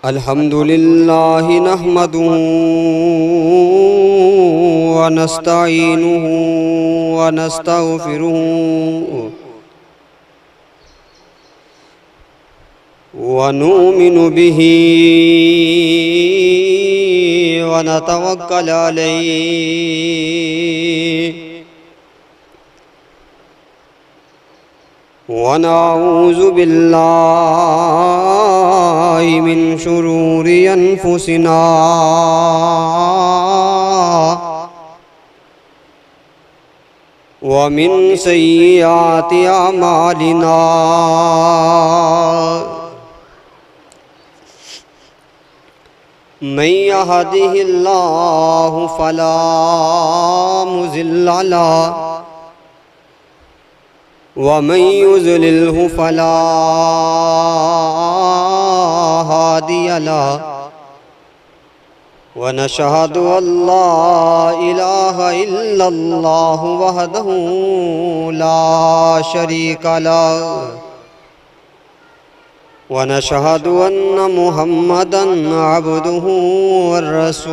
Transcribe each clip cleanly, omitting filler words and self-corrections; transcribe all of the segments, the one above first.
الحمد لله نحمده ونستعينه ونستغفره ونؤمن به ونتوكل عليه ونعوذ بالله من شرور أنفسنا ومن سيئات أعمالنا من يهده الله فلا مضل له ومن يضلله فلا هادي له ونشهد أن لا إله إلا الله وحده لا شريك له ونشهد أن محمدًا عبده والرسول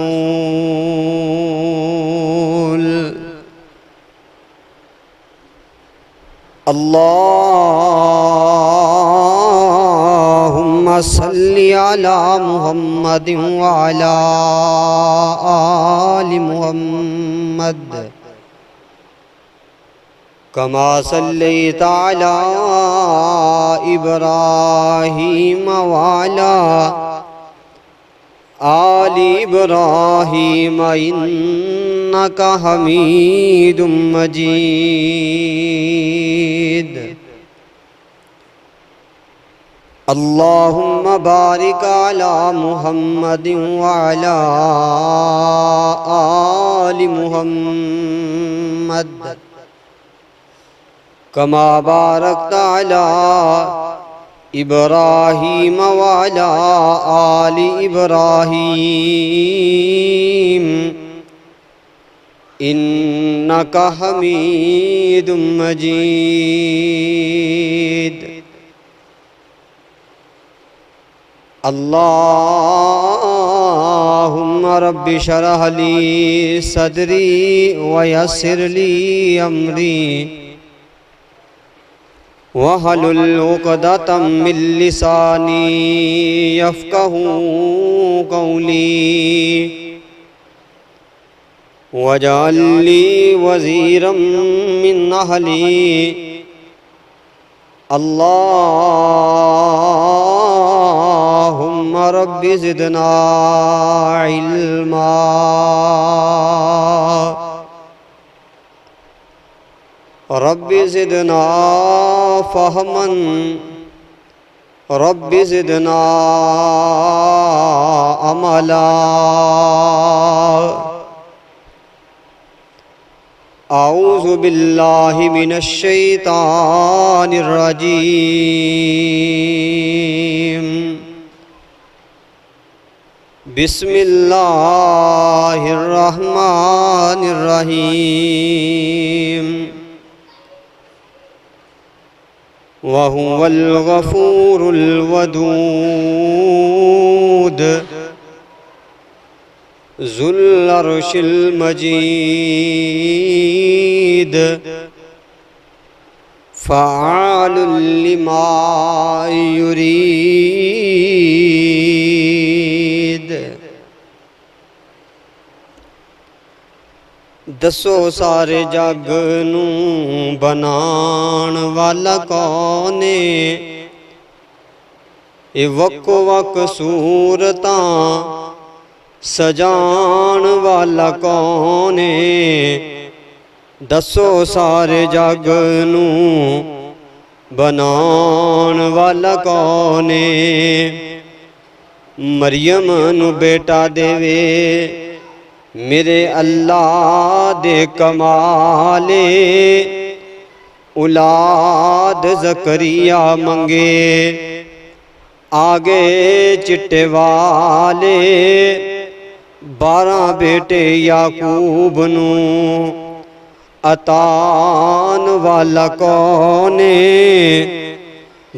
اللهم صل على محمد وعلى آل محمد كما صليت على إبراهيم وعلى آل إبراهيم إنك حميد مجيد اللهم بارك على محمد وعلى آل محمد كما باركت على إبراهيم وعلى آل إبراهيم إنك حميد مجيد اللهم رب اشرح لي صدري ويسر لي أمري واحلل عقدة من لساني يفقهوا قولي واجعل لي وزيرا من أهلي اللهم رب زدنا علما رب زدنا فهما رب زدنا عملا أعوذ بالله من الشيطان الرجيم بسم الله الرحمن الرحيم وهو الغفور الودود ذو العرش المجيد فعال لما يريد دسو سارے جگ نوں بنان والا کون ہے اے وق وق صورتاں سجان والا کون ہے دسو سارے جگ نوں بنان والا کون ہے مریم نو بیٹا دیوے میرے اللہ دے کمالے اولاد زکریا منگے آگے چٹے والے 12 بیٹے یعقوب نو عطان والا کون ہے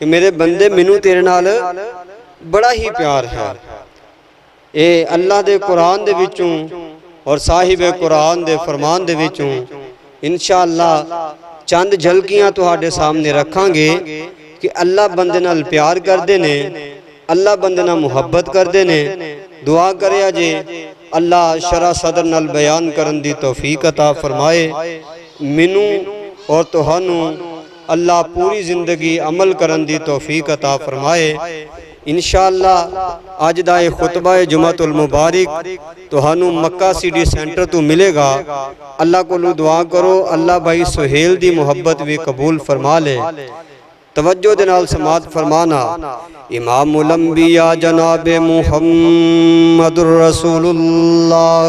کہ میرے بندے مینوں تیرے نال بڑا ہی پیار ہے۔ اے اللہ دے قرآن دے وچوں اور صاحب قرآن دے فرمان دے وچوں انشاءاللہ چند جھلکیاں تہاڈے سامنے رکھاں گے کہ اللہ بندے نال پیار کردے نے، اللہ بندے نال محبت کردے نے۔ دعا کریا جے اللہ شرح صدر نال بیان کرن دی توفیق عطا فرمائے، مینوں اور تہانوں اللہ پوری زندگی عمل کرن دی توفیق عطا فرمائے۔ انشاءاللہ آج دا یہ خطبہ جمعۃ المبارک تہانوں مکہ سٹی سینٹر تو ملے گا۔ اللہ کو دعا کرو اللہ بھائی سہیل دی محبت بھی قبول فرما لے۔ توجہ دے نال سماعت فرمانا۔ امام الانبیاء جناب محمد الرسول اللہ،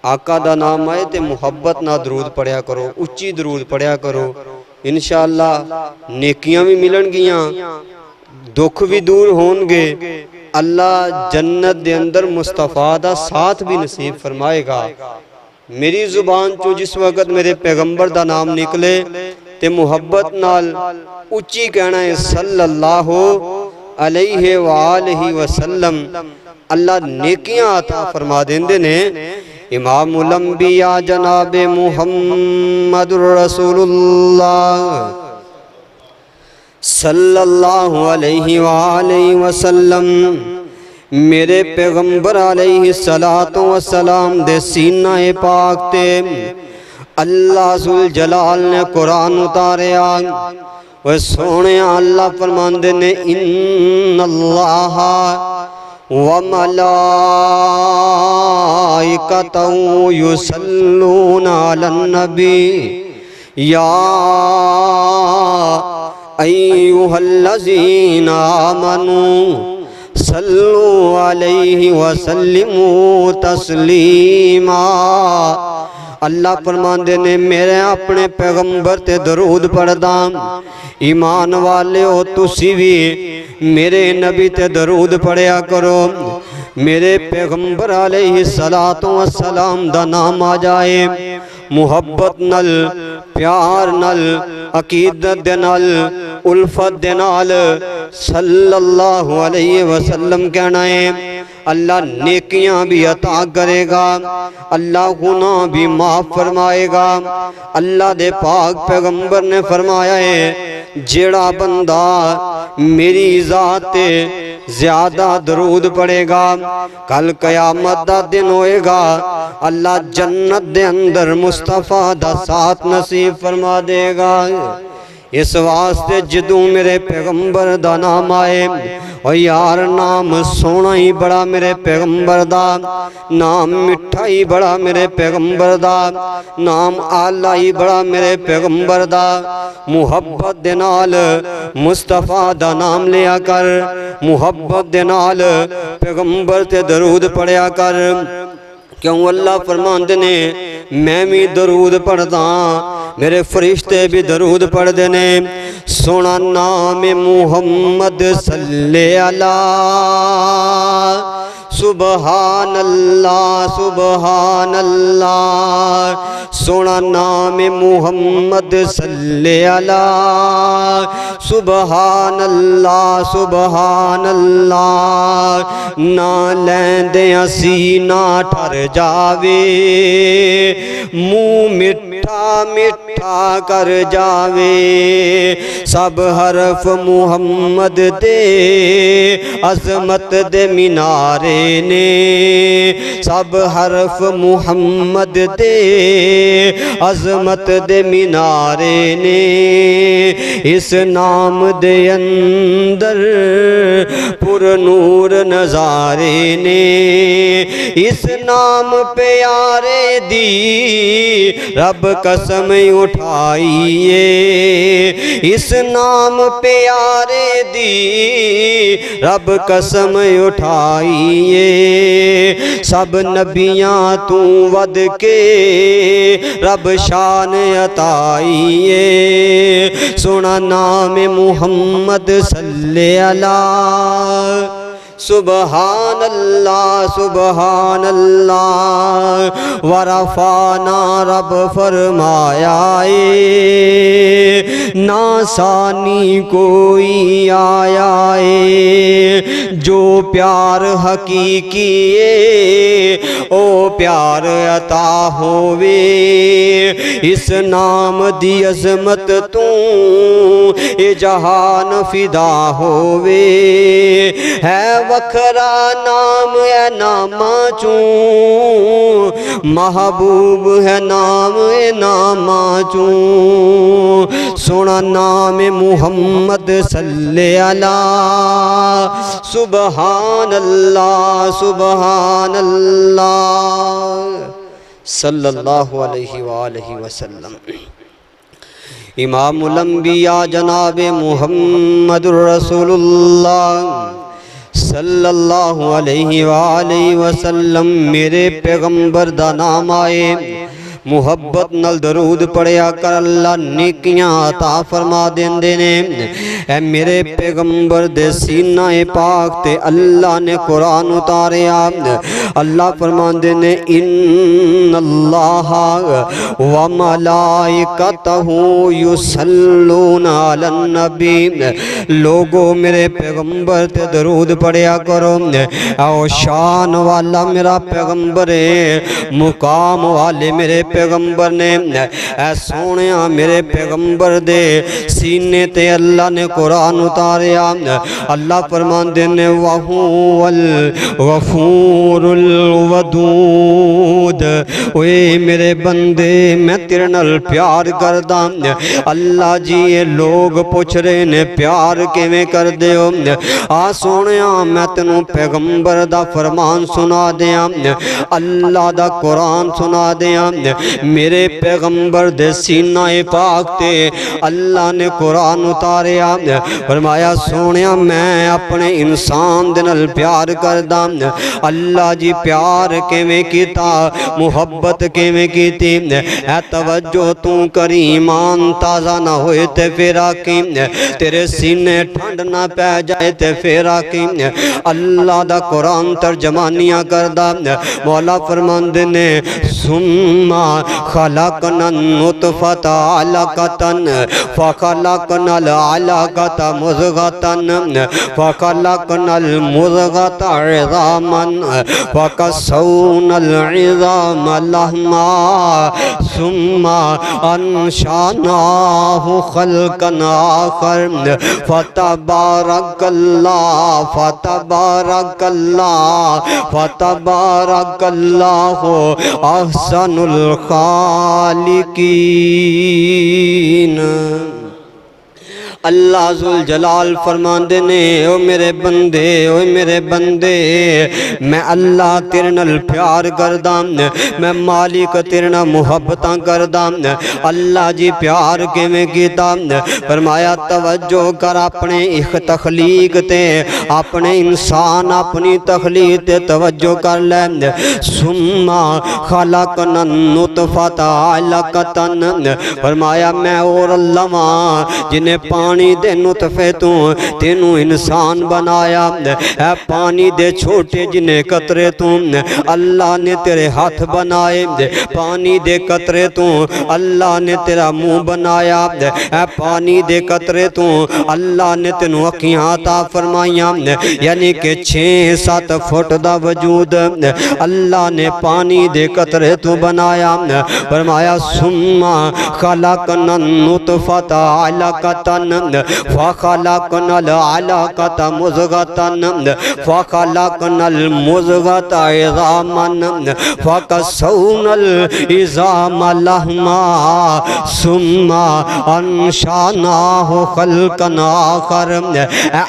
آقا دا نام آئے تے محبت نہ درود پڑھیا کرو، اچھی درود پڑھیا کرو، انشاءاللہ نیکیاں بھی ملن گیاں، دکھ بھی دور ہون گے، اللہ جنت دے اندر مصطفیٰ دا ساتھ بھی نصیب فرمائے گا۔ میری زبان چو جس وقت میرے پیغمبر دا نام نکلے تے محبت نال اچھی کہنا ہے صلی اللہ علیہ وآلہ وسلم، اللہ نیکیاں عطا فرما دیندے نے۔ امام الانبیاء جناب محمد الرسول اللہ صلی اللہ علیہ وآلہ وسلم، میرے پیغمبر علیہ السلام دے سینہ پاک تے اللہ ذوالجلال نے قرآن اتارے آگ وہ سونے اللہ فرماندے نے ان اللہ وملائکتہ یصلون علی النبی یا ایہا الذین آمنوا صلو علیہ وسلموا تسلیما۔ اللہ فرماندے نے میرے اپنے پیغمبر تے درود پڑھدا، ایمان والے ہو تسی بھی میرے نبی تے درود پڑھیا کرو۔ میرے پیغمبر علیہ السلام دا نام آ جائے، محبت نل، پیار نل، عقیدت دے نل، الفت دے نال صلی اللہ علیہ وسلم کہنا ہے، اللہ نیکیاں بھی عطا کرے گا، اللہ گناہ بھی معاف فرمائے گا۔ اللہ دے پاک پیغمبر نے فرمایا ہے جیڑا بندہ میری ذات تے زیادہ درود پڑے گا کل قیامت دا دن ہوئے گا، اللہ جنت دے اندر مصطفیٰ دا ساتھ نصیب فرما دے گا۔ اس واسطے جدوں میرے پیغمبر دا نام آئے اور یار نام سونا ہی بڑا میرے پیغمبر دا، نام مٹھا ہی بڑا میرے پیغمبر دا، نام آلہ ہی بڑا میرے پیغمبر دا۔ محبت دے نال مصطفیٰ دا نام لیا کر، محبت دے نال پیغمبر تے درود پڑھیا کر، کیوں اللہ فرماندے نے میں بھی درود پڑھدا، میرے فرشتے بھی درود پڑھ دینے۔ سونا نام محمد صلی اللہ سبحان اللہ سبحان اللہ، سونا نام محمد صلی اللہ سبحان اللہ سبحان اللہ، نہ لیندے اسی نہ ٹھر جاوے، منہ مٹھا مٹھا کر جاوے، سب حرف محمد دے عظمت دے مینارے نے، سب حرف محمد دے عظمت دے مینارے نے، اس نام دے اندر پر نور نظارے نے، اس نام پیارے دی رب قسم اٹھائیے، اس نام پیارے دی رب قسم اٹھائیے، سب نبیاں تو ود کے رب شان عطائیے، سونا نام محمد صلی اللہ سبحان اللہ سبحان اللہ ورفعنا رب فرمایا نا ثانی کوئی آیا جو پیار حقیقی او پیار عطا ہووے اس نام دی عظمت تو اے جہان فدا ہووے ہے وکھرا نام اے نامہ چوں محبوب ہے نام اے نامہ چوں سونا نام محمد صلی اللہ سبحان اللہ سبحان اللہ صلی اللہ علیہ وآلہ وسلم۔ امام الانبیاء جناب محمد الرسول اللہ صلی اللہ علیہ وآلہ وسلم میرے پیغمبر دا نام آئے محبت نل درود پڑھیا کر اللہ نیکیاں عطا فرما دیندے نے اے میرے پیغمبر دے سینہ پاک تے اللہ نے قرآن اتاریا اللہ فرماندے نے ان اللہ و ملائکتہ یصلون علی النبی لوگو میرے پیغمبر تے درود پڑھیا کرو او شان والا میرا پیغمبر ہے مقام والے میرے پیغمبر نے اے سونیا میرے پیغمبر دے سینے تے اللہ نے قرآن اتاریا اللہ فرماندے نے وَهُوَ الْغَفُورُ الْوَدُودُ اوے میرے بندے میں تیرے نال پیار کردہ اللہ جی یہ لوگ پوچھ رہے نے پیار کے میں کر دے ہو سونیا میں تنوں پیغمبر دا فرمان سنا دیا اللہ دا قرآن سنا دیا میرے پیغمبر دے سینہ پاک تے اللہ نے قرآن اتاریا فرمایا سونیا میں اپنے انسان دے نال پیار کردہ اللہ جی پیار کے میں کیتا محبت کے میں کیتی اے توجہ تو کری ایمان تازہ نہ ہوئے تے پھر آکی تیرے سینے ٹھنڈ نہ پہ جائے تے پھر آکی اللہ دا قرآن ترجمانیاں کردہ مولا فرماندے نے سمّا خلقنا النطفة علقة فخلقنا العلقة مضغة فخلقنا المضغة عظاما فكسونا العظام لحما ثم أنشأناه خلقا آخر فتبارك الله فتبارك الله فتبارك الله أحسن الخالقین اللہ ذوالجلال فرماندے نے او میرے بندے میں اللہ تیرے نال پیار کردہ میں مالک تیرے نال محبتاں کردہ اللہ جی پیار کے میں کیتا فرمایا توجہ کر اپنے ایک تخلیق تے اپنے انسان اپنی تخلیق تے توجہ کر لے سمّا خلقنا النطفة علقة فرمایا میں اور اللہ ماں جنہیں پانی دے نطفے تو تینوں انسان بنایا اے پانی دے چھوٹے جنہیں قطرے تو اللہ نے تیرے ہاتھ بنائے پانی دے قطرے تو اللہ نے تیرا منہ بنایا اے پانی دے قطرے تو اللہ نے تینوں اکھیاں عطا فرمائیاں یعنی کہ 6-7 فٹ دا وجود اللہ نے پانی دے قطرے تو بنایا فرمایا سمّا خلقنا النطفة علقة فخلقنا العلقة مضغة فخلقنا المضغة عظاما فكسونا العظام لحما ثم انشأناه خلقا آخر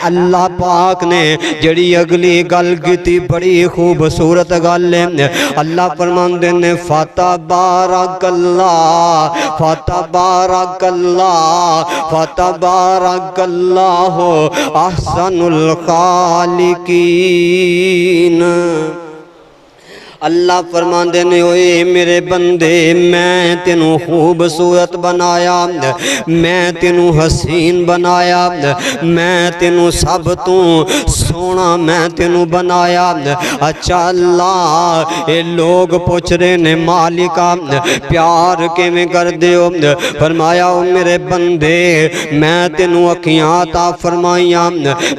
اللہ پاک نے جڑی اگلی گل کیتی بڑی خوبصورت گل ہے اللہ فرماندے نے فتبارک اللہ فتبارک اللہ فتبارک اللہ احسن الخالقین اللہ فرماندے نے اوئے میرے بندے میں تینوں خوبصورت بنایا میں تینوں حسین بنایا میں تینوں سب تو سونا میں تینوں بنایا اچھا اللہ اے لوگ پوچھ رہے نے مالکا پیار کے میں کر دیو فرمایا او میرے بندے میں تینوں اکھیاں عطا فرمائیاں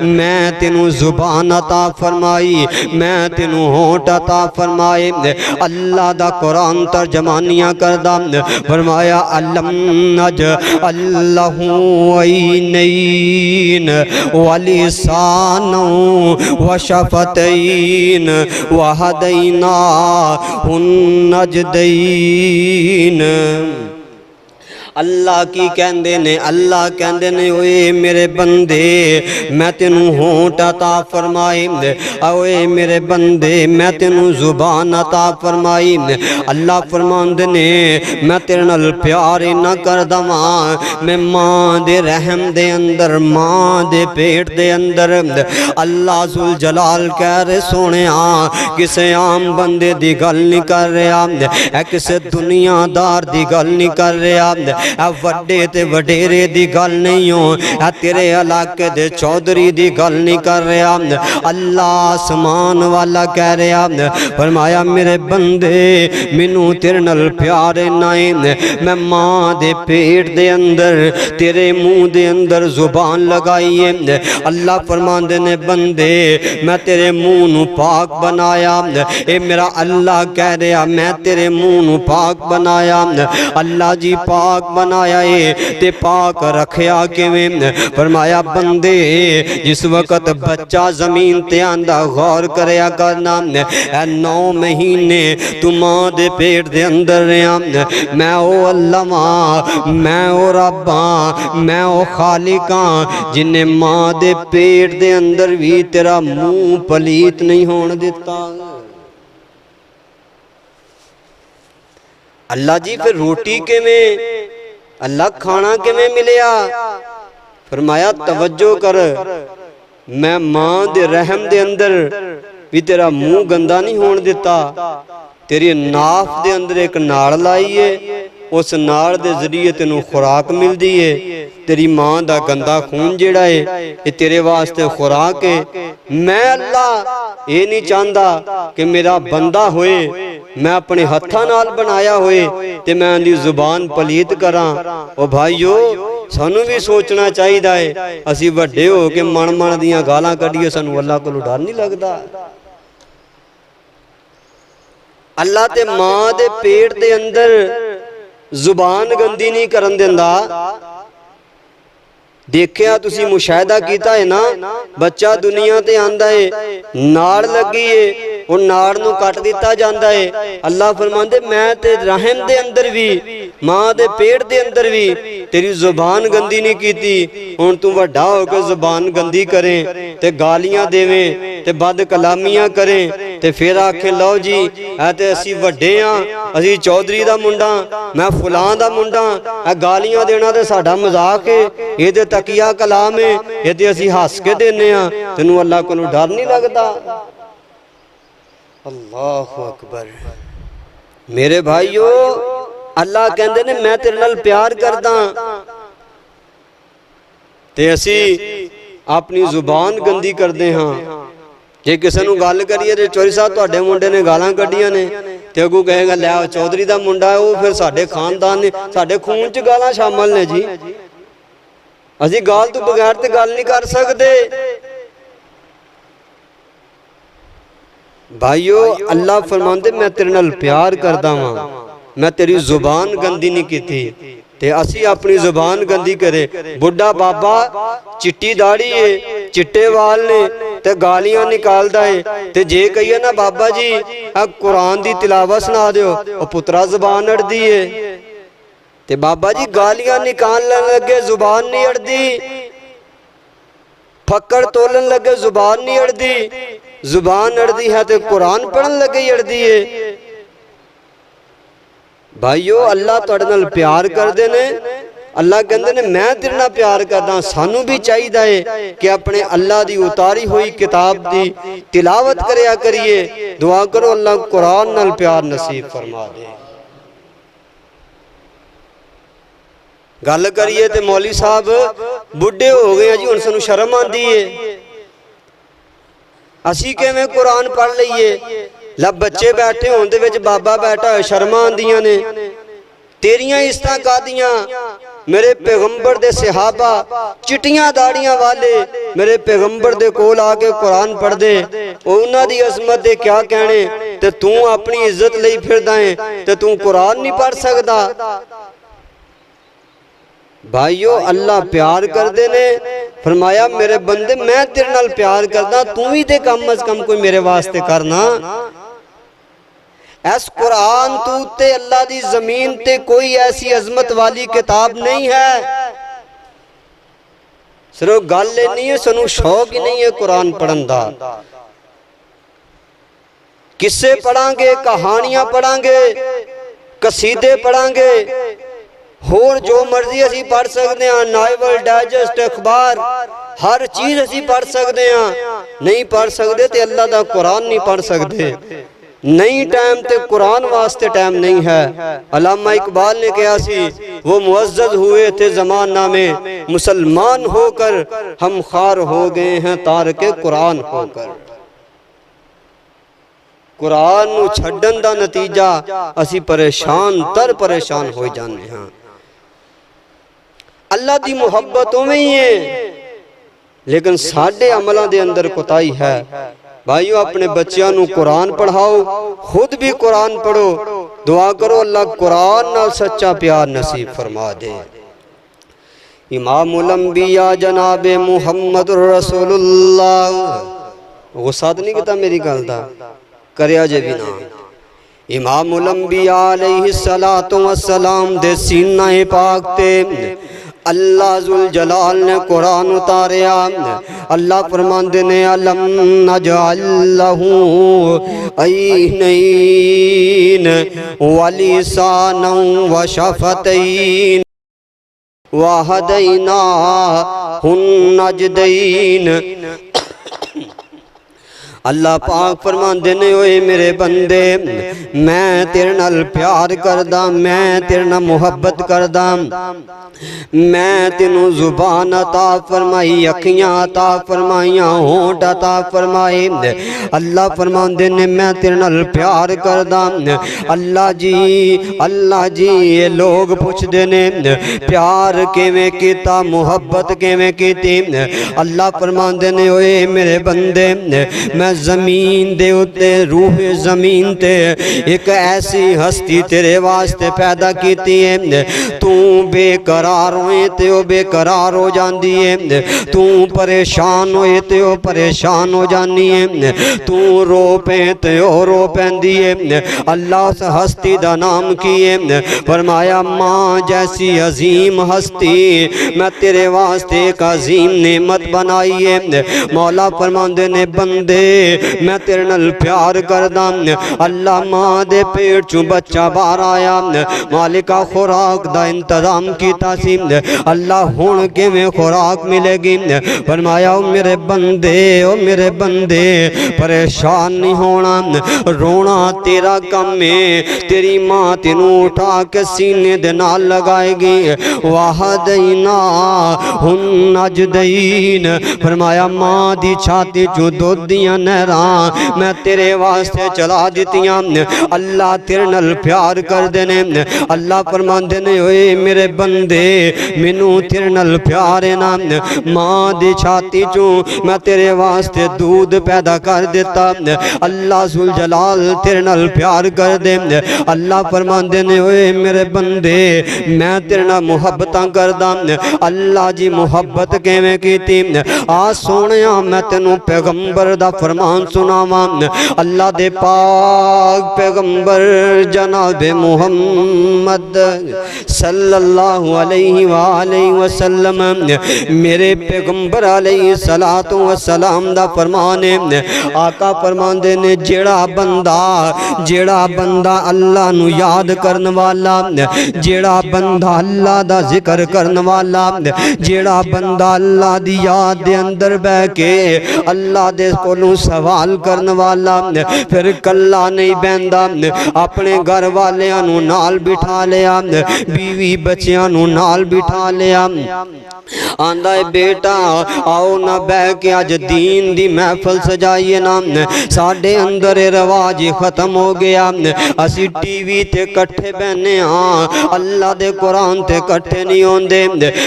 میں تینوں زبان عطا فرمائی میں تینوں ہونٹ عطا فرمائی اللہ دا قرآن ترجمانیاں کردہ فرمایا علم نجعل لہو عینین ولسانا وشفتین وہدیناہ النجدین اللہ کی کہندے نے اوئے میرے بندے میں تینوں ہونٹ عطا فرمائی اوئے میرے بندے میں تینوں زبان عطا فرمائی اللہ فرماندے نے میں تیرے نال پیار نہ کردہ میں ماں دے رحم دے اندر ماں دے پیٹ دے اندر اللہ ذوالجلال کہہ رہے سونے کسے عام بندے دی گل نہیں کر رہا کسے دنیا دار دی گل نہیں کر رہا وڈے تے وڈیرے دی گل نہیں ہوں تیرے علاقے دے چودری دی گل نہیں کر رہا اللہ آسمان والا کہہ رہا فرمایا میرے بندے منوں تیرے نال پیارے نائیں میں ماں دے پیٹ دے اندر تیرے منہ دے اندر زبان لگائیے اللہ فرماندے نے بندے میں تیرے منہ نو پاک بنایا اے میرا اللہ کہہ رہا میں تیرے منہ نو پاک بنایا اللہ جی پاک بنایا تے پاک رکھیا کیویں فرمایا بندے جس وقت بچہ زمین تے آندا غور کریا کرنا 9 مہینے تو ماں دے پیٹ دے اندر رہا میں او اللہ ماں میں او رب میں او خالق جنہیں ماں دے پیٹ دے اندر بھی تیرا منہ پلیت نہیں ہون دیتا اللہ جی پھر روٹی کے میں اللہ کھانا کے میں ملیا فرمایا توجہ کر میں ماں دے رحم دے اندر بھی تیرا منہ گندہ نہیں ہون دیتا تیری ناف دے اندر ایک ناڑ لائیے اس ناڑ دے ذریعے تینوں خوراک مل دیئے تیری ماں دا گندہ خون جڑا ہے یہ تیرے واسطے خوراک ہے میں اللہ یہ نہیں چاہتا کہ میرا بندہ ہوئے میں اپنے ہتھاں نال بنایا ہوئے تے میں اندھی زبان پلیت کراں او بھائیو سانو بھی سوچنا چاہی دائے اسی وڈے ہو کہ من دیاں گالاں کڈیے سانو اللہ کو ڈر نہیں لگدا اللہ تے ماں دے پیٹ دے اندر زبان گندی نہیں کرن دیندا دیکھیا تسی مشاہدہ کیتا ہے نا بچہ دنیا تے آندا ہے ناڑ لگی ہے وہ ناڑ نو کٹ دیتا جاندا ہے اللہ فرماندے میں تے رحم دے اندر بھی ماں دے پیٹ دے اندر بھی تیری زبان گندی نہیں کیتی ہن تو وڈا ہو کے زبان گندی کریں تے گالیاں دیویں تے بد کلامیاں کریں تے پھر آکھیں لو جی اے تے اسی وڈے ہاں اسی چودھری دا منڈا میں فلاں دا منڈا اے گالیاں دینا تے ساڈا مذاق ہے یہ تے تقیہ کلام ہے یہ تے اسی ہس کے دینے ہاں تینوں اللہ کو ڈر نہیں لگدا اللہ اکبر میرے بھائیو اللہ کہندے نے میں تیرے نال پیار کردا تے اسی اپنی زبان گندی کردے ہاں جے کسے نو گل کریے تے چوری صاحب تواڈے منڈے نے گالاں کڈیاں نے تے اگوں کہے گا لے چودھری دا منڈا ہے وہ پھر ساڈے خاندان نے ساڈے خون چ گالاں شامل نے جی اسی گال تو بغیر تے گل نہیں کر سکدے بھائیو اللہ فرماندے میں تیرے نال پیار کردا ہاں میں تیری زبان گندی نہیں کیتی تے اسی اپنی زبان گندی کرے بڈھا بابا چٹی داڑھی ہے چٹے وال نے تے گالیاں نکالدا ہے تے جے کہیے نا بابا جی قرآن دی تلاوت سنا دیو او پترا زبان اڑدی ہے تے بابا جی گالیاں نکالنے لگے زبان نہیں اڑدی پھکڑ تولن لگے زبان نہیں اڑدی زبان اڑدی ہے تے قرآن پڑھن لگے اڑدی ہے بھائیو اللہ تواڈے نال پیار کردے نے اللہ کہندے نے میں تیرے نال پیار کردا. سانو بھی چاہیدا ہے کہ اپنے اللہ دی اتاری ہوئی کتاب دی تلاوت کریا کریے. دعا کرو اللہ قرآن نال پیار نصیب فرما دے. گل کریے تے مولوی صاحب بڈھے ہو گئے ہیں جی، ہن سانو شرم آندی ہے. اسی کیویں قرآن پڑھ لئیے؟ لب بچے بیٹھے ہون دے وچ بابا بیٹھا ہوئے شرم آندیاں نے. تیریاں عزتاں کادیاں؟ میرے پیغمبر دے صحابہ چٹیاں داڑیاں والے میرے پیغمبر دے کول آ کے قرآن پڑھ دے، انہاں دی عظمت دے کیا کہنے، تے تو اپنی عزت لئی پھردا ہے تے تو قرآن نہیں پڑھ سکدا. بھائیو اللہ پیار کر دے نے، فرمایا میرے بندے میں تیرے نال پیار کردا، تو ہی تے کم از کم کوئی میرے واسطے کرنا. اس قرآن تو تے اللہ دی زمین تے کوئی ایسی عظمت والی کتاب نہیں ہے. صرف گل نہیں ہے، سنو شوق ہی نہیں ہے قرآن پڑھن دا. قصے پڑھاں گے، کہانیاں پڑھاں گے، قصیدے پڑھاں گے، اور جو مرضی اسی پڑھ سکتے ہیں، نائول ڈائجسٹ اخبار ہر چیز اسی پڑھ سکتے ہیں. نہیں پڑھ سکتے تے اللہ دا قرآن نہیں پڑھ سکتے. نہیں ٹائم تے قرآن واسطے ٹائم نہیں ہے. علامہ اقبال نے کہا سی وہ معزز ہوئے تھے زمانہ میں، مسلمان ہو کر ہم خوار ہو گئے ہیں تارک قرآن ہو کر. قرآن نو چھڈن دا نتیجہ اسی پریشان تر پریشان ہو جانے ہیں. اللہ دی محبتوں میں ہی ہے لیکن ساڈے عملوں دے اندر کوتاہی ہے. بھائیو اپنے بچیاں نو قرآن پڑھاؤ، خود بھی قرآن پڑھو. دعا کرو اللہ قرآن نال سچا پیار نصیب فرما دے. امام الانبیاء جناب محمد رسول اللہ، غصہ نہیں کیتا میری گل دا، کریا جے بھی نہ. امام الانبیاء علیہ السلام دے سینہ پاک تے اللہ ذوالجلال نے قرآن اتاریا. اللہ فرماندے نے علم نجعل لہو عینین ولسانا وشفتین وہدیناہ النجدین. اللہ پاک فرماندے نے اوئے میرے بندے میں تیرے نال پیار کردا، میں تیرے نال محبت کردا، میں تینوں زبان عطا فرمائی، اکھیاں عطا فرمائیاں، ہونٹ عطا فرمائے. اللہ فرماندے نے میں تیرے نال پیار کردا. اللہ جی یہ لوگ پوچھ دے نے پیار کیویں کیتا، محبت کیویں کیتی. اللہ فرماندے نے اوئے میرے بندے میں زمین دے اتے روح زمین تے ایک ایسی ہستی تیرے واسطے پیدا کیتی ہے. تو بے قرار ہوئے تے او بے قرار ہو جاندی ہے، تو پریشان ہوئے تے او پریشان ہو جانی ہے، تو رو پے تے او رو پیندی ہے. اللہ اس ہستی دا نام کیے، فرمایا ماں جیسی عظیم ہستی میں تیرے واسطے ایک عظیم نعمت بنائی ہے. مولا فرماندے نے بندے میں تیرے نال پیار کردا. اللہ ماں دے پیٹ چوں بچہ باہر آیا، مالکہ خوراک دا انتظام کیتا سی. اللہ ہن کیویں خوراک ملے گی؟ فرمایا او میرے بندے پریشان نہیں ہونا، رونا تیرا کم ہے. تیری ماں تینوں اٹھا کے سینے دے نال لگائے گی. وَهَدَيْنَاهُ النَّجْدَيْنِ. فرمایا ماں دی چھاتی چوں دودھ دیاں نہراں میں تیرے واسطے چلا دیتیاں. اللہ تیرے نال پیار کر دینے. اللہ فرماندے نے اوئے میرے بندے مینوں تیرے نال پیار ہے نا، ماں دی چھاتی چوں میں تیرے واسطے دودھ پیدا کر دیتا. اللہ ذوالجلال تیرے نال پیار کر دے. اللہ فرماندے نے اوئے میرے بندے میں تیرے نال محبتاں کردا. اللہ جی محبت کیویں کیتی؟ آ سونیا میں تینوں پیغمبر دا فرمان سناواں. اللہ دے پاک پیغمبر جناب محمد صلی صلی اللہ علیہ وآلہ وسلم میرے پیغمبر علیہ السلام دا فرمان ہے آقا فرماندے نے جیڑا بندہ اللہ نو یاد کرن والا جیڑا بندہ اللہ دا ذکر کرن والا جیڑا بندہ اللہ دی یاد دے اندر بہ کے اللہ دے کولوں سوال کرن والا پھر کلا نہیں بہندا اپنے گھر والیاں نو نال بٹھا لیا بیوی بچیاں نو نال بٹھا لیا آندا ہے بیٹا آؤ نہ بہ کے آج دین دی محفل سجائیے نا ساڈے اندر رواج ختم ہو گیا اسی ٹی وی تے کٹھے بہنے ہاں اللہ دے قرآن تے کٹھے نہیں ہوندے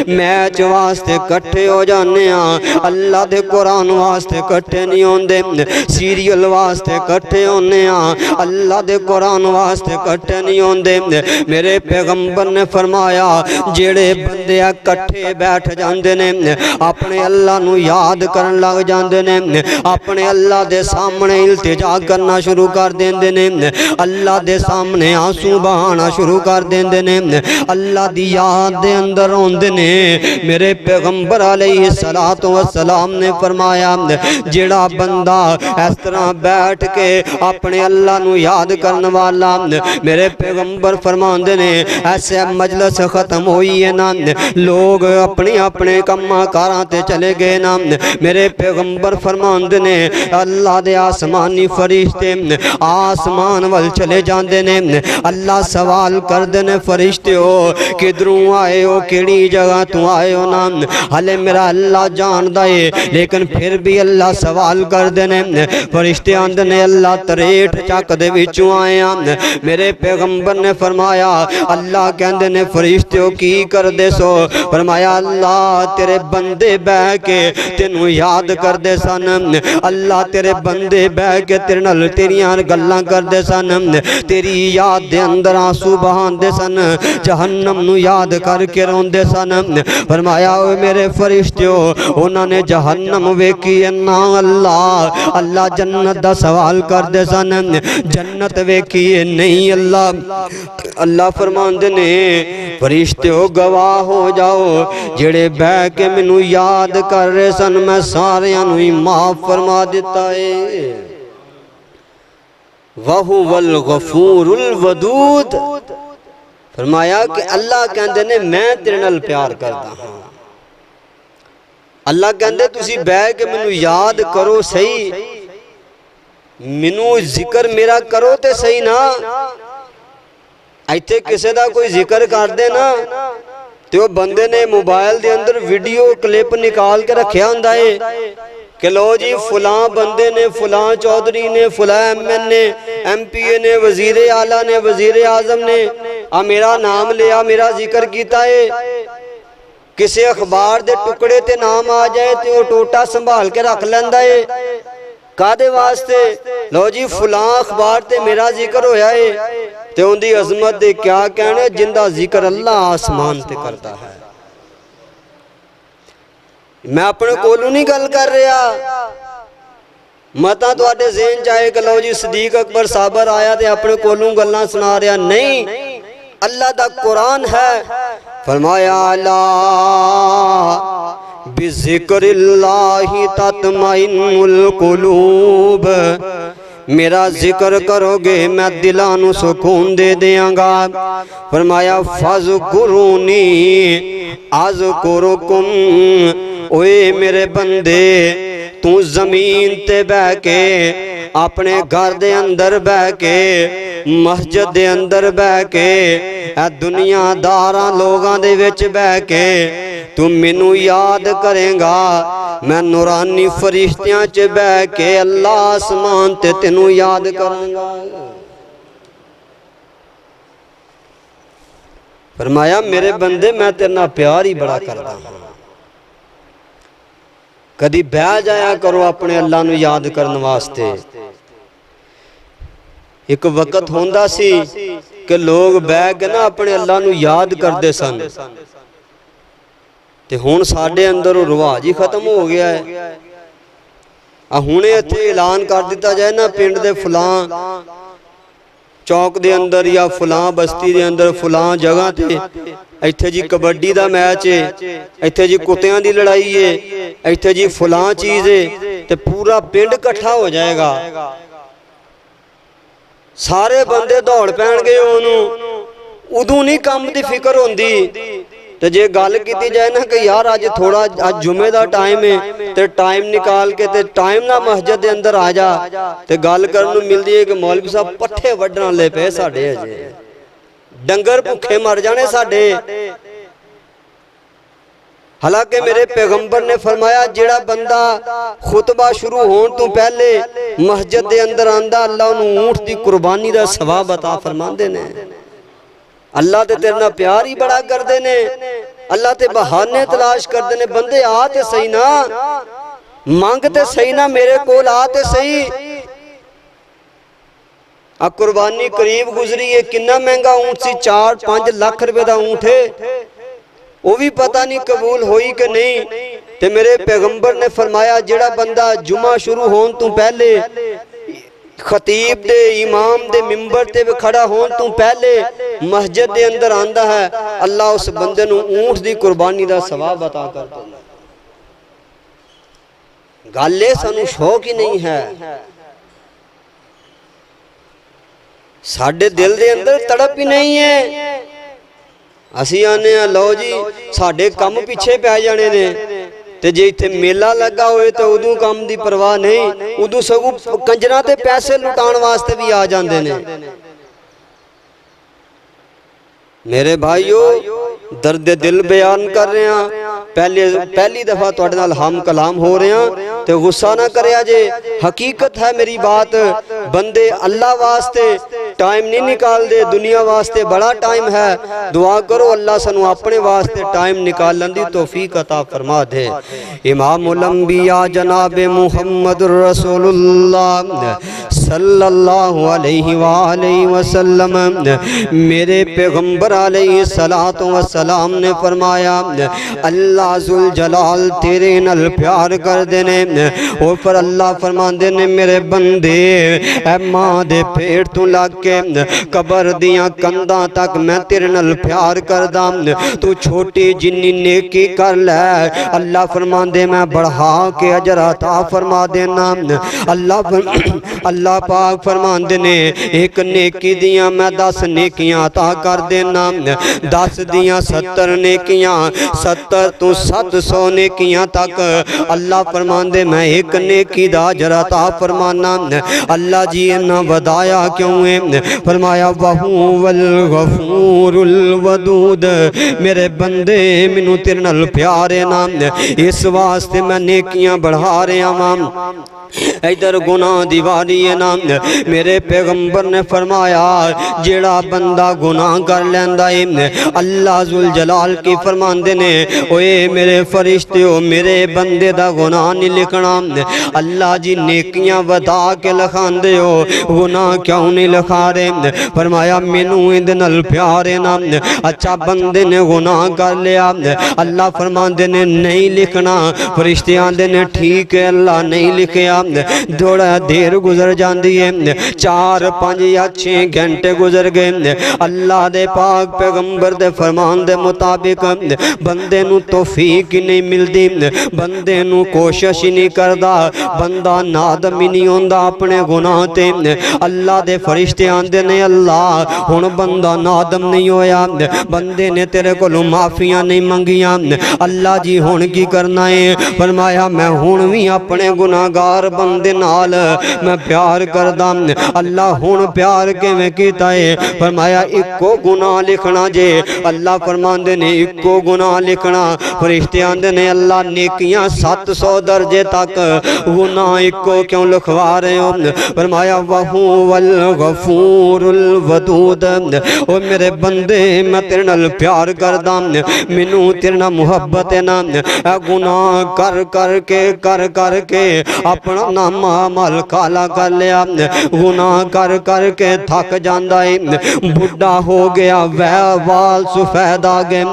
میچ واسطے کٹھے ہو جانے ہاں اللہ دے قرآن واسطے کٹھے نہیں ہوندے سیریل واسطے کٹھے ہونے ہاں اللہ دے قرآن واسطے کٹھے نہیں ہوندے میرے پیغمبر نے فرمایا جیڑے بندے کٹھے بیٹھ جاندے نے اپنے اللہ نو یاد کرن لگ جاندے نے اپنے اللہ دے سامنے التجا کرنا شروع کر دیندے نے اللہ دے سامنے آنسو بہانا شروع کر دیندے نے اللہ دی یاد دے اندر ہوندے نے میرے پیغمبر علیہ السلام نے فرمایا جیڑا بندہ اس طرح بیٹھ کے اپنے اللہ نو یاد کرن والا میرے پیغمبر فرماندے نے ایسے مجلس ختم ہوئی ہے نا لوگ اپنے کماں کاراں تے چلے گئے نا میرے پیغمبر فرماندے نے اللہ دے آسمانی فرشتے آسمان وال چلے جاندے نے اللہ سوال کردے نے فرشتے ہو کدھروں آئے ہو کیڑی جگہ تو آئے ہو نا ہلے میرا اللہ جاندہ ہے لیکن پھر بھی اللہ سوال کردے نے فرشتے آندے نے اللہ تریٹ چک دے وچوں آئے ہیں میرے پیغمبر نے فرمایا اللہ کہندے نے فرشتے ہو کی کر دے سو فرمایا اللہ تیرے بندے بہ کے تینوں یاد کر دے سن اللہ تیرے بندے بہ کے تیرے نال تیریاں گلاں کر دے سن تیری یاد دے اندر آنسو بہان دے سن جہنم نو یاد کر کے رون دے سن فرمایا اوے میرے فرشتیو انہاں نے جہنم ویکھی نا اللہ جنت دا سوال کر دے سن جنت ویکھی نہیں اللہ فرماندے نے فرشتیو گواہ ہو جاؤ جڑے بہ کے منو یاد کر رہے سن میں ساریاں نو ہی معاف فرما دیتا ہے وَهُوَ الْغَفُورُ الْوَدُودُ فرمایا کہ اللہ کہندے نے میں تیرے نال پیار کرتا ہوں اللہ کہندے تسی بہ کے منو یاد کرو صحیح منو ذکر میرا کرو تے صحیح نا ایتھے کسے دا کوئی ذکر کر دے نا تو وہ بندے نے موبائل دے اندر ویڈیو کلپ نکال کے رکھیا ہوندا ہے کہ لو جی فلاں بندے نے فلاں چودھری نے فلاں ایم این نے ایم پی اے نے وزیر اعلیٰ نے وزیر اعظم نے میرا نام لیا میرا ذکر کیتا ہے کسی اخبار دے ٹکڑے تے نام آ جائے تے وہ ٹوٹا سنبھال کے رکھ لیندا ہے کادے واسطے لو جی فلاں اخبار تے میرا ذکر ہویا ہے تے ان دی عظمت دے کیا کہنے جندہ ذکر اللہ آسمان تے کرتا ہے میں اپنے کولوں نہیں گل کر رہا متا تو آٹے ذہن چاہے کہ لو جی صدیق اکبر صابر آیا تے اپنے کولوں گلنا سنا رہا نہیں اللہ دا قرآن ہے فرمایا لا بذکر اللہ تطمئن القلوب میرا ذکر کرو گے میں دلانو سکون دے دیاں گا فرمایا فَذْكُرُونِي اذکرکم اوے میرے بندے تو زمین تے بہ کے اپنے گھر دے اندر بہ کے مسجد دے اندر بہ کے دنیا داراں لوگاں دے وچ بہ کے تو مینوں یاد کریں گا میں نورانی فرشتیاں چ بہ کے اللہ آسمان تے تینوں یاد کراں گا فرمایا میرے بندے میں تیرنا پیار ہی بڑا کرتا ہوں کدی بہ جایا کرو اپنے اللہ نو یاد کرن واسطے ایک وقت ہوندا سی کہ لوگ بہ کے نا اپنے اللہ نو یاد کردے سن تے ہون ساڈے اندر رواج ہی ختم ہو گیا ہے ہونے ایتھے اعلان کر دیتا جائے نا پنڈ دے فلاں چوک دے اندر یا فلاں بستی دے اندر فلاں جگہ تے ਇੱਥੇ ਜੀ ਕਬੱਡੀ ਦਾ ਮੈਚ ਹੈ, ਇੱਥੇ ਜੀ ਕੁੱਤਿਆਂ ਦੀ ਲੜਾਈ ਹੈ, ਇੱਥੇ ਜੀ ਫਲਾਂ ਚੀਜ਼ ਹੈ, ਤੇ ਪੂਰਾ ਪਿੰਡ ਇਕੱਠਾ ਹੋ ਜਾਏਗਾ। ਸਾਰੇ ਬੰਦੇ ਦੌੜ ਪੈਣਗੇ ਉਹਨੂੰ, ਉਦੋਂ ਨਹੀਂ ਕੰਮ ਦੀ ਫਿਕਰ ਹੁੰਦੀ। ਤੇ ਜੇ ਗੱਲ ਕੀਤੀ ਜਾਏ ਨਾ ਕਿ ਯਾਰ ਅੱਜ ਥੋੜਾ ਅੱਜ ਜੁਮੇ ਦਾ ਟਾਈਮ ਹੈ ਤੇ ਟਾਈਮ ਨਿਕਾਲ ਕੇ ਤੇ ਟਾਈਮ ਨਾਲ ਮਸਜਿਦ ਦੇ ਅੰਦਰ ਆ ਜਾ, ਤੇ ਗੱਲ ਕਰਨ ਨੂੰ ਮਿਲਦੀ ਹੈ ਕਿ ਮੌਲਵੀ ਸਾਹਿਬ ਪੱਠੇ ਵੱਢਣ ਵਾਲੇ ਪਏ ਸਾਡੇ, ਅਜੇ ਡੰਗਰ ਭੁੱਖੇ ਮਰ ਜਾਣੇ ਸਾਡੇ। ਹਾਲਾਂਕਿ ਮੇਰੇ ਪੈਗੰਬਰ ਨੇ ਫਰਮਾਇਆ ਜਿਹੜਾ ਬੰਦਾ ਖੁਤਬਾ ਸ਼ੁਰੂ ਹੋਣ ਤੋਂ ਪਹਿਲੇ ਮਸਜਿਦ ਦੇ ਅੰਦਰ ਆਂਦਾ, ਅੱਲਾ ਉਹਨੂੰ ਊਂਠ ਦੀ ਕੁਰਬਾਨੀ ਦਾ ਸਵਾਬ عطا ਫਰਮਾਉਂਦੇ ਨੇ। اللہ تے تیرے نہ پیار ہی بڑا کر دینے، اللہ تے بہانے تلاش کر دینے، بندے آتے صحیح نا، مانگتے صحیح نا، میرے کول آتے صحیح۔ اب قربانی قریب گزری ہے، کنہ مہنگا اونٹ سی 4-5 لاکھ روپے دا اونٹ ہے، وہ بھی پتہ نہیں قبول ہوئی کہ نہیں۔ تے میرے پیغمبر نے فرمایا جڑا بندہ جمعہ شروع ہون تو پہلے خطیب دے امام دے ممبر تے کھڑا ہون تو پہلے مسجد دے اندر آندا ہے، اللہ اس بندے نو اونٹ دی قربانی دا ثواب عطا کر دینا۔ گالے سانو شوق ہی نہیں ہے، ساڑھے دل دے اندر تڑپ ہی نہیں ہے۔ اسی آنے ہیں لو جی ساڑھے کم پیچھے پہ جانے نے، تے جے اتھے میلہ لگا ہوئے تو ادو کام دی پرواہ نہیں، ادو سگو کنجرہ تے پیسے لٹان واسطے بھی آ جاندے نے۔ میرے بھائیو درد دل بیان کر رہے ہیں، پہلی دفعہ تو اڑنال ہم کلام ہو رہے ہیں، تے غصہ نہ کرے آجے، حقیقت ہے میری بات، بندے اللہ واسطے ٹائم نہیں نکال دے، دنیا واسطے بڑا ٹائم ہے، دعا کرو اللہ سنو اپنے واسطے ٹائم نکالن دی توفیق عطا فرما دے۔ امام الانبیاء جناب محمد رسول اللہ صلی اللہ علیہ وآلہ وسلم میرے پیغمبر علیہ السلام نے فرمایا اللہ ذوالجلال تیرے نال پیار کر دینے، اور پر اللہ فرمان دینے میرے بندے اے ماں دے پیٹ تو لگ کے قبر دیاں کنداں تک میں تیرے نال پیار کر دا، تو چھوٹی جنی نیکی کر لے اللہ فرمان دے میں بڑھا کے اجر عطا فرما دینا۔ اللہ پاک فرمان دینے ایک نیکی دیاں میں 10 نیکیاں عطا کر دینا، 10 دیاں 70 نیکیاں، 70 تو 700 نیکیاں تک اللہ فرمان دے میں ایک نیکی دا اجر عطا فرمانا۔ اللہ جی انہاں ودایا کیوں ہے؟ فرمایا وَهُوَ الْغَفُورُ الْوَدُودُ، میرے بندے منو تیرے نال پیارے نام، اس واسطے میں نیکیاں بڑھا رہے ہاں۔ ادھر گناہ دیواری ہے نام، میرے پیغمبر نے فرمایا جیڑا بندہ گناہ کر لیندہ ہے اللہ ذوالجلال کی فرمان دینے اوے میرے فرشتے ہو میرے بندے دا گناہ نہیں لکھنا، اللہ جی نیکیاں ودا کے لکھان دے ہو گناہ کیوں نہیں لکھا رہے؟ فرمایا مینوں اندنال پیارے نام، اچھا بندے نے گناہ کر لیا اللہ فرمان دینے نہیں لکھنا، فرشتے آن دینے ٹھیک ہے اللہ نہیں لکھیا، تھوڑا دیر گزر جاندی ہے 4-5 یا 6 گھنٹے گزر گئے، اللہ دے پاک پیغمبر دے فرمان دے مطابق بندے نو توفیق ہی نہیں ملدی، بندے نو کوشش ہی نہیں کردہ، بندہ نادم ہی نہیں ہوندہ اپنے گناہ تے، اللہ دے فرشتے آندے نے اللہ ہن بندہ نادم نہیں ہویا، بندے نے تیرے کو معافیاں نہیں منگیاں، اللہ جی ہن کی کرنا ہے؟ فرمایا میں ہن بھی اپنے گناہگار بندے نال میں پیار کردہ، اللہ ہون پیار کے میں کیتا ہے؟ فرمایا ایک کو گناہ لکھنا جے، اللہ فرمان دے نے ایک کو گناہ لکھنا، فرشتے آندے نے اللہ نیکیاں 700 درجے تک گناہ ایک کو کیوں لکھوا رہے ہو؟ فرمایا وَهُوَ الْغَفُورُ الْوَدُودُ، او میرے بندے میں تیرے نال پیار کردہ، منوں تیرے نال محبت ہے نا، گناہ کر کر کے اپنا اپنا ناما عمل کالا کر لیا گناہ کر کر کے تھک جاندہ ہے بڑھا ہو گیا وال سفید آگے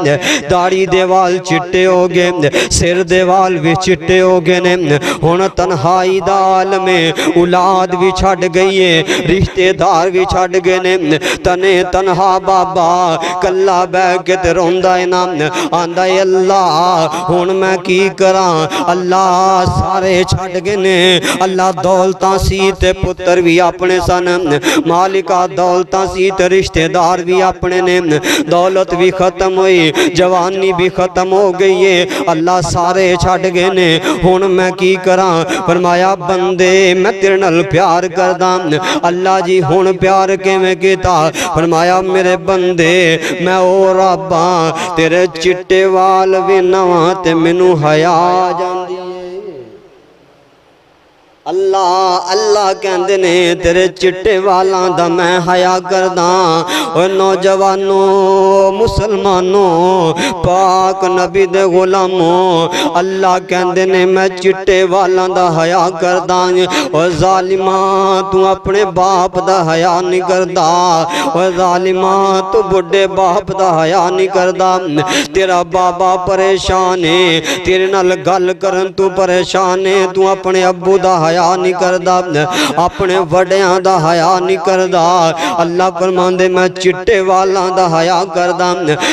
داڑھی دے وال چٹے ہو گئے سر دے وال بھی چٹے ہو گئے ہون تنہائی دا عالم اولاد بھی چھڑ گئی ہے رشتے دار بھی چھڑ گئے تنے تنہا بابا کلا بے کے تے روندہ نام آندہ اللہ ہون میں کی کران اللہ سارے چھڑ گئے اللہ دولتاں سی تے پتر بھی اپنے سن مالکہ دولتاں سی تے رشتے دار بھی اپنے نے دولت بھی ختم ہوئی جوانی بھی ختم ہو گئی ہے اللہ سارے چھڑ گئے نے ہون میں کی کران فرمایا بندے میں تیرے نال پیار کرداں اللہ جی ہون پیار کے میں کیتا فرمایا میرے بندے میں او رباں تیرے چٹے وال بھی نواں تے منو حیا جاندی ہے اللہ اللہ کہندے نے تیرے چٹے والاں دا میں حیا کرداں اور نوجوانوں مسلمانوں پاک نبی دے غلاموں اللہ کہندے نے میں چٹے والاں دا حیا کرداں اور ظالماں تو اپنے باپ دا حیا نہیں کردا اور ظالماں تو بڑے باپ دا حیا نہیں کردا تیرا بابا پریشان ہے تیرے نال گل کرن تو پریشان ہے تو اپنے ابو دا حیا نہیں کردہ اپنے وڈیاں دا حیا نہیں کردہ اللہ فرماندے میں چٹے والاں دا حیا کردہ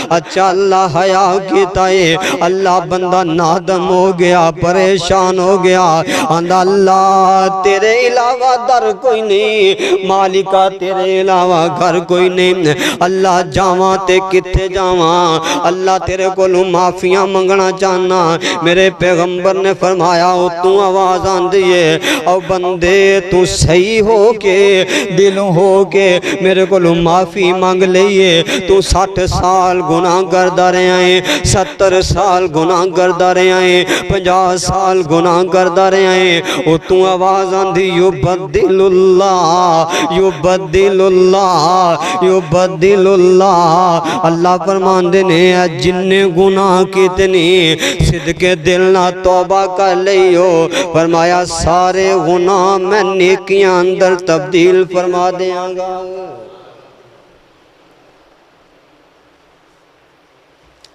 اچھا اللہ حیا کیتا ہے اللہ بندہ نادم ہو گیا پریشان ہو گیا اندہ اللہ تیرے علاوہ در کوئی نہیں مالکہ تیرے علاوہ گھر کوئی نہیں اللہ جاواں تے کتے جاواں اللہ تیرے کو لوں معافیاں منگنا چاہنا میرے پیغمبر نے فرمایا تو آواز آن دیئے او بندے تو صحیح ہو کے دلوں ہو کے میرے کو لوں معافی مانگ لئیے تو 60 سال گناہ کردہ رہے آئیں 70 سال گناہ کردہ رہے آئیں 50 سال گناہ کردہ رہے آئیں او تو آواز آندھی یبدل اللہ یبدل اللہ یبدل اللہ اللہ فرمان دینے جن گناہ کتنی صدق دل نہ توبہ کر لئیو فرمایا سارے گناہ میں نیکیاں اندر تبدیل فرما دیاں گا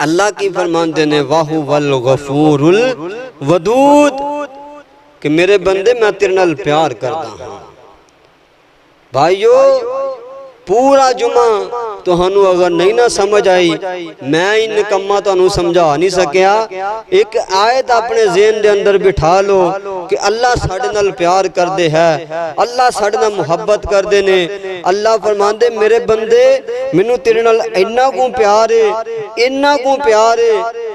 اللہ کی فرمان دینے واہو والغفور الودود کہ میرے بندے میں تیرے نال پیار کرتا ہوں بھائیو پورا جمعہ تو ہنو اگر نہیں نہ سمجھ آئی میں ان نکمہ تو ہنو سمجھا نہیں سکیا ایک آیت اپنے ذہن دے اندر بٹھا لو کہ اللہ ساڑھے نال پیار کر دے ہے اللہ ساڑھے نال محبت کر دے نے اللہ فرمان دے میرے بندے منو تیرے نال انہا کو پیارے انہا کو پیارے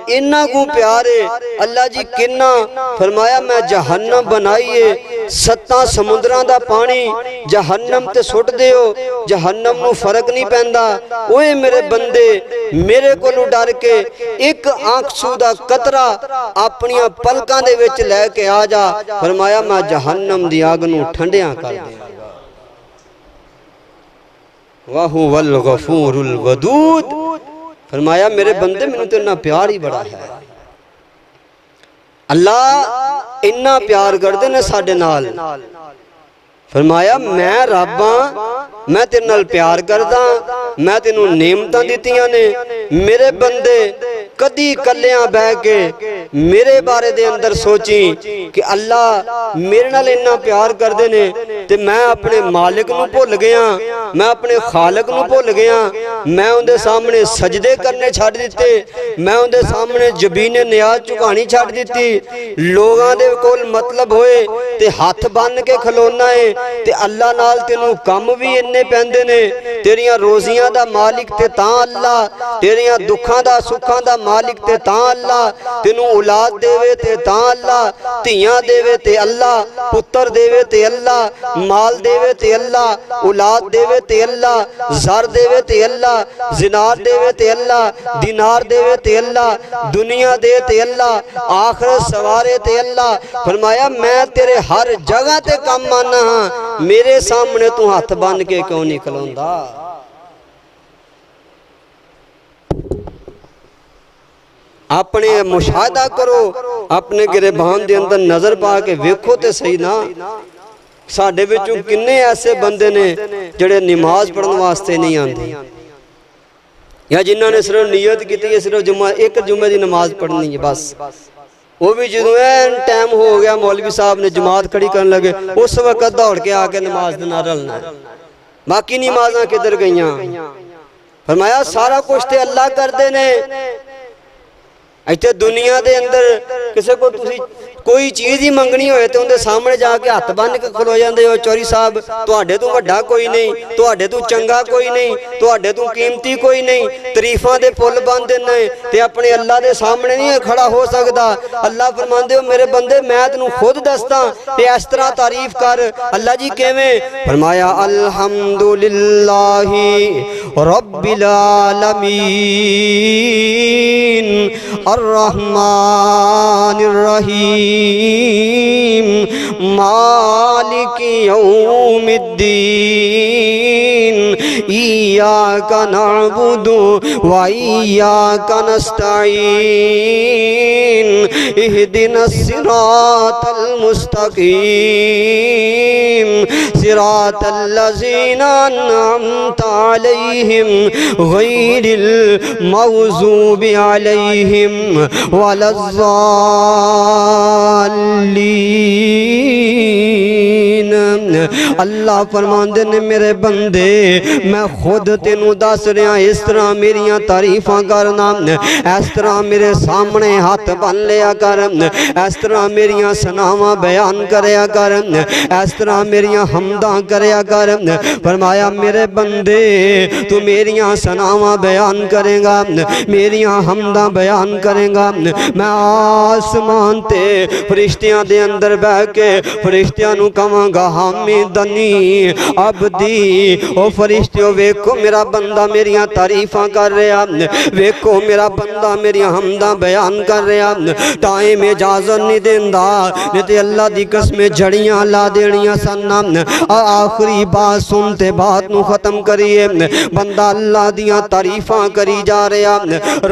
انہا کو پیارے اللہ جی کنہ فرمایا میں جہنم بنائیے 7 سمندران دا پانی جہنم تے سٹ دے ہو جہنم نو فرق نہیں پہندہ اوے میرے بندے میرے کو نو ڈر کے ایک آنکھ سودہ قطرہ اپنیاں پلکاں دے وچ لے کے آ جا فرمایا میں جہنم دی آگ نو ٹھنڈیاں کر دے وَهُوَ وَالْغَفُورُ الْوَدُود فرمایا میرے بندے میں نے تو اتنا پیار ہی بڑا ہے اللہ اتنا پیار کر دے نے ساڑھے نال فرمایا میں رباں میں تیرے نال پیار کردہ میں تینوں نعمتاں دیتیاں نے میرے بندے کدی کلیاں بہ کے میرے بارے دے اندر سوچیں کہ اللہ میرے نال اتنا پیار کر دے نے تے میں اپنے مالک نو بھول گیا میں اپنے خالق نو بھول گیا میں ان دے سامنے سجدے کرنے چھاڑ دیتے میں ان دے سامنے جبین نیاز چکانی چھاڑ دیتی لوگاں دے کول مطلب ہوئے تے ہاتھ بان کے کھلونا ہے تے اللہ نال تینوں کم بھی اننے پہندے نے تیریاں روزیاں دا مالک تے تاں اللہ تیریاں دکھاں دا سکھاں دا مالک تے تاں اللہ تینوں اولاد دے وے تے تاں اللہ تیاں دے وے تے اللہ پتر دے وے تے اللہ مال دے وے تے اللہ اولاد دے وے تے اللہ زر دے وے تے اللہ زنار دے وے تے اللہ دینار دے وے تے اللہ دنیا دے تے اللہ آخرت سوارے تے اللہ فرمایا میں تیرے ہر جگہ تے کم مانا ہاں میرے سامنے تو ہاتھ بان کے کیوں نہیں کھلوندہ اپنے مشاہدہ کرو، اپنے گریبان دے اندر نظر پا کے ویکھو تے صحیح نا، ساڈے وچوں کنے ایسے بندے نے جڑے نماز پڑھن واسطے نہیں آندے، یا جنہاں نے صرف نیت کیتی ہے صرف ایک جمعے دی نماز پڑھنی ہے بس، وہ بھی جدوں این ٹائم ہو گیا مولوی صاحب نے جماعت کھڑی کرن لگے اس وقت دوڑ کے آ کے نماز دے نال رلنا ہے، باقی نمازاں کدھر گئیاں؟ فرمایا سارا کچھ تے اللہ کردے نے، ایتھے دنیا دے اندر کسے کو تسی کوئی چیز ہی منگنی ہوئے تو اندے سامنے جا کے ہاتھ بن کے کھلو جاندے ہو، چوری صاحب تواڈے تو وڈا کوئی نہیں، تواڈے تو چنگا کوئی نہیں، تواڈے تو قیمتی کوئی نہیں، تعریفاں دے پل بن دینا ہے تے اپنے اللہ دے سامنے نہیں کھڑا ہو سکدا۔ اللہ فرماندے ہو میرے بندے میں تینوں خود دستا تے اس طرح تعریف کر۔ اللہ جی کیویں؟ فرمایا الحمدللہ رب العالمین الرحمن الرحیم مالک یوم الدین ایاک نعبد و ایاک نستعین اہدنا الصراط المستقیم صراط الذین انعمت علیہم غیر المغضوب علیہم ولا الضالین۔ اللہ فرماندے نے میرے بندے میں خود تینوں دس رہا اس طرح میریاں تعریفاں کرنا، اس طرح میرے سامنے ہاتھ بن لیا کر، اس طرح میریاں ثناواں بیان کریا کر، اس طرح میریاں حمداں کریا کر۔ فرمایا میرے بندے تو میریاں ثناواں بیان کرے گا، میریاں حمداں بیان کرے گا، میں آسمان تے فرشتیاں دے اندر بیٹھ کے فرشتیاں نو کہاں گا حامدنی عبدی، او فرشتیوں ویکھو میرا بندہ میریاں تعریفاں کر رہا، ویکھو میرا بندہ میریاں حمداں بیان کر رہا، ٹائم اجازت نہیں دیندا نہیں تے اللہ دی قسم جھڑیاں لا دینیاں سن۔ آخری بات سنتے بات نو ختم کریے، بندہ اللہ دیاں تعریفاں کری جا رہا،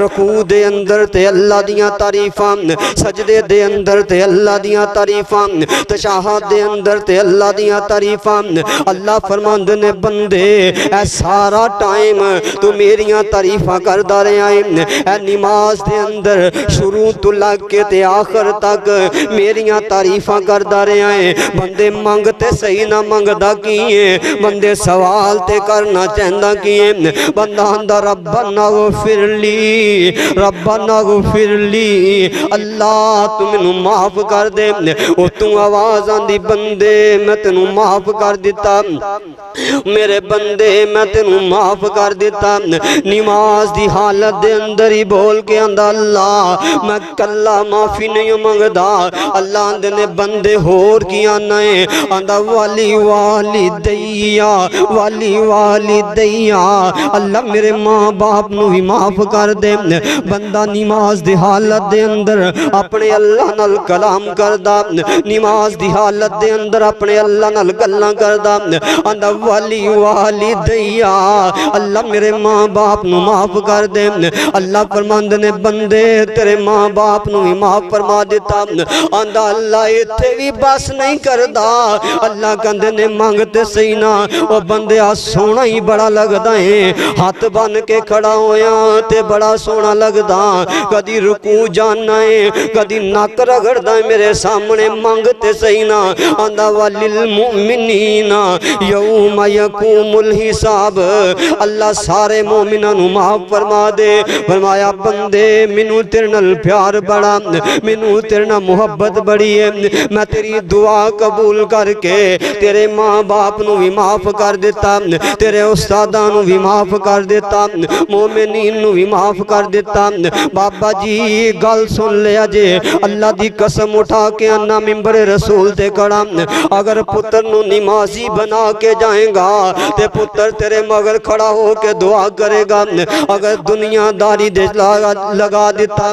رکوع دے اندر تے اللہ دیاں تعریفاں، سجدے دے اندر تے اللہ دیاں تعریفاں، تشہد دے اندر تے اللہ دیاں تعریفاں۔ اللہ فرماندے نے بندے اے سارا ٹائم تو میریاں تعریفاں کردا رہا ہے، اے نماز دے اندر شروع تو لگ کے تے آخر تک میریاں تعریفاں کردا رہا ہے۔ بندے منگتے صحیح نہ منگدا کیے، بندے سوال تے کرنا چاہندا کیے، بندہ آندا ربنا اغفر لی ربنا اغفر لی، اللہ تو مینوں معاف کر دے، او تو آواز آندی بندے میں تینوں معاف کر دیتا، میرے بندے میں تینوں معاف کر دیتا۔ نماز دی حالت دے اندر ہی بول کے آندا اللہ میں کلا معافی نہیں منگدا، اللہ آندے نے بندے ہور کی آنا ہے، آندا والی والدیا والی والدیا، اللہ میرے ماں باپ نو بھی معاف کر دے۔ بندہ نماز دی حالت دے اندر اپنے اللہ نال کلام کردا، نماز دی حالت دے اندر اپنے اللہ نال گلاں کردا، آندا والی والدیا، اللہ میرے ماں باپ نو معاف کر دے۔ اللہ فرماندے نے بندے تیرے ماں باپ نو بھی معاف فرما دیتا، آندا اللہ ایتھے بھی بس نہیں کردا، اللہ کہندے نے منگتے صحیح نہ، او بندے سونا ہی بڑا لگدا ہے، ہاتھ بن کے کھڑا ہویا تے بڑا سونا لگدا، کدی رکوع جانا ہے کدی نک رگڑدا ہے میرے سامنے منگتے صحیح نہ، آندا وللمؤمنین یوم یقوم الحساب، اللہ سارے مومناں نو معاف فرما دے۔ فرمایا بندے مینوں تیرے نال پیار بڑا، مینوں تیرے نال محبت بڑی ہے، میں تیری دعا قبول کر کے تیرے ماں باپ نو بھی معاف کر دیتا، تیرے استاداں نو بھی معاف کر دیتا، مومنین نو بھی معاف کر دیتا۔ بابا جی گل سن لیا جے، اللہ دی قسم اٹھا کے انا ممبر رسول تے کھڑا، اگر پتر نو نمازی بنا کے جائیں گا تے پتر تیرے مگر کھڑا ہو کے دعا کرے گا، اگر دنیا داری دے لگا دیتا،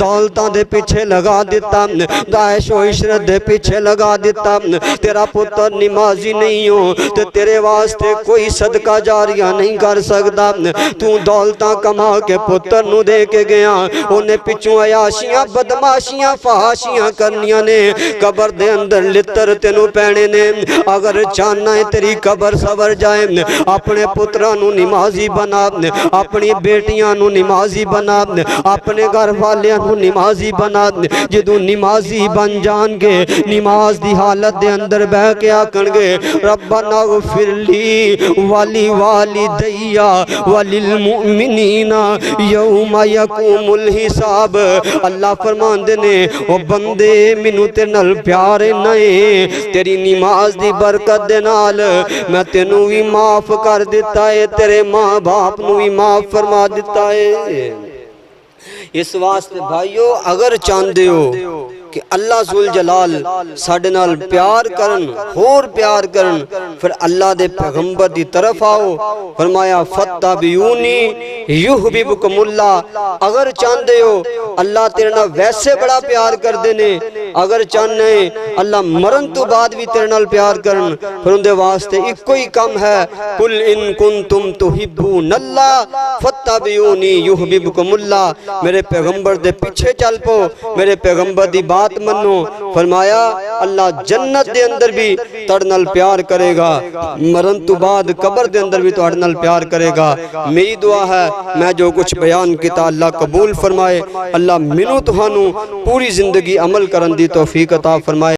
دولتاں دے پیچھے لگا دیتا، داعش و عشرت دے پیچھے لگا دیتا، تیرا پتر نماز راضی نہیں ہو تو تیرے واسطے کوئی صدقہ جاریہ نہیں کر سکتا تو دولتاں کما کے پتر نو دے کے گیا انہیں پچھوں عیاشیاں بدماشیاں فحاشیاں کرنیاں نے قبر دے اندر لتر تینو پہنے نے اگر چاہنا ہے تیری قبر سور جائے اپنے پترانو نمازی بنا اپنی بیٹیاں نو نمازی بنا اپنے گھر والیاں نمازی بنا جدو نمازی بن جان گے نماز دی حالت دے اندر بہ کے آکن گے ربنا اغفر لی والی والدیا وللمؤمنین یوم یقوم الحساب اللہ فرمان دینے او بندے منو تے نل پیارے نئے تیری نماز دی برکت دے نال میں تینو بھی معاف کر دیتا ہے تیرے ماں باپ نو بھی معاف فرما دیتا ہے اس واسطے بھائیو اگر چاندے ہو کہ اللہ ذوالجلال ساڑھے نال پیار کرن اور پیار کرن پھر اللہ دے پیغمبر دی طرف آؤ فرمایا فَاتَّبِعُونِی یُحْبِبُکُمُ اللہ اگر چاندے ہو اللہ تیرے نال ویسے بڑا پیار کر دینے اگر چاندے اللہ مرن تو بعد بھی تیرے نال پیار کرن پھر ان دے واسطے ایک کوئی کم ہے قُلْ إِن كُنْتُمْ تُحِبُّونَ اللَّهَ فَاتَّبِعُونِی یُحْبِبُکُمُ اللہ میرے پیغمبر دے پیچھے چل پو میرے پیغمبر دی بات منو فرمایا اللہ جنت دے اندر بھی تڑنل پیار کرے گا مرن تو بعد قبر دے اندر بھی تڑنل پیار کرے گا میری دعا ہے میں جو کچھ بیان کیتا اللہ قبول فرمائے اللہ منو تہانو پوری زندگی عمل کرن دی توفیق عطا فرمائے